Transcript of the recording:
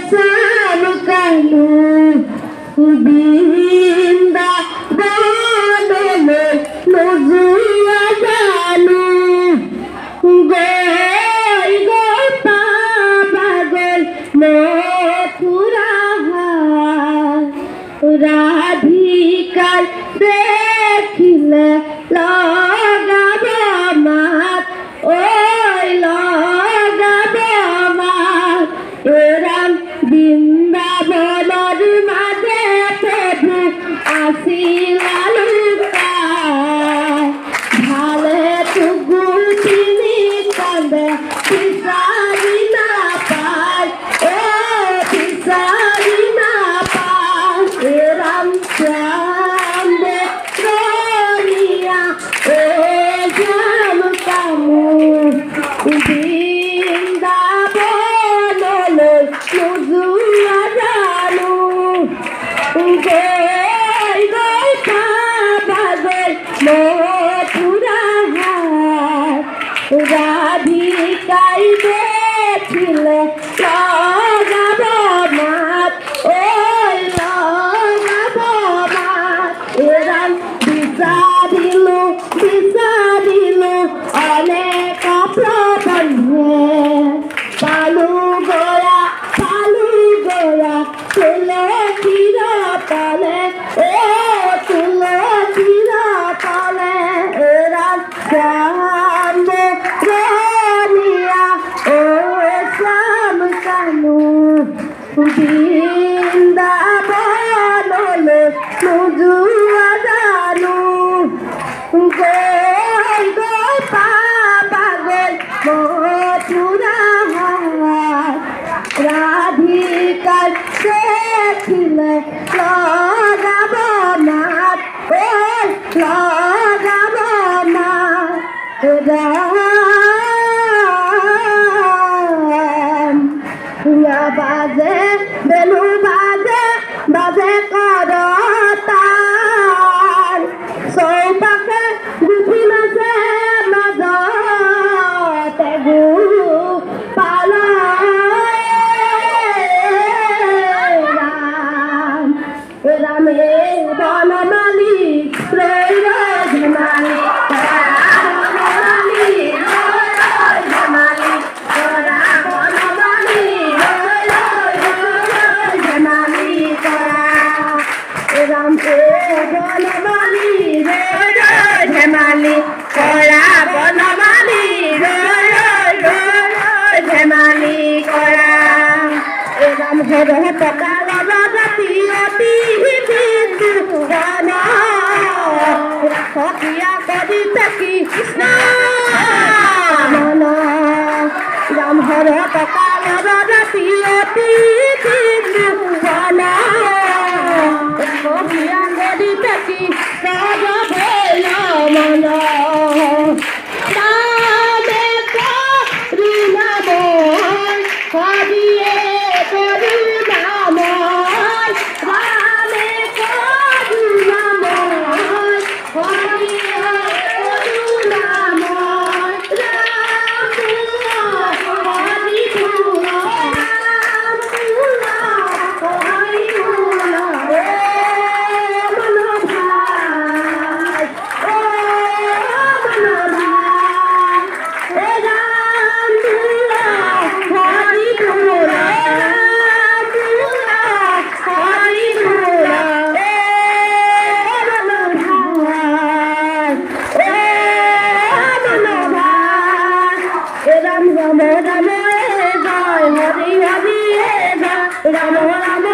সামকানু বৃন্দাবনলে নজুয়া জানু গই গই পাগল মথুরা রাধিকার দেখিলে লগাব মাত ওই লগাব মাত এরাম বৃন্দাবনের মাঝে প্রভু আসিলা লুকায় ভালে টুকু চিনি কান্দে পিসারি না পায় ও পিসারি না পায় এরাম চান্দে রইয়া ও জাম কামু বৃন্দাবনলে নজুয়া জানু গই গই পাগল মথুরা রাধিকাই দেখিলে লগাব মাত ওই লগাব মাত এরাম বিচারিলু বিচারিলু অনেক প্রবন্ধে পালু গোয়া তুলসীর তলে ও তুলসীর তলে এরাম শ্যাম রমিয়া ও শ্যাম কানু বৃন্দাবনলে নজুয়া জানু গই গই পাগল মথুরা রাধিকার দেখিলে লগাব মাত ওই লগাব মাত বাজে বেলু বাজে বাজে করতাল চৌপাশে গুঠি নাচে মাজতে গুৰু রামে বনমালী রই রই ঝমালি বনমালী রই ঝমালি করা বনমালী রই রই ঝমালি করা রাম বনমালী রই রই ঝমালি করা বনমালী রই রই ঝমালি করা রাম হর পকাল রাতি অতি সখিয়া করিতে কি কৃষ্ণ রাম হর পকাল রাতি অতি সখিয়া করিতে কি রাজ ভৈল মন রামে করুণাময় হরিয়ে করুণাময় রামে করুণাময় হরিয়ে করুণাময় রাম হরি ভুল রাম হরি ভুল মন ভাই ও মন ভাই রাম হরি ভুল রাম রাম রাম জয় হরি হরি রাম রাম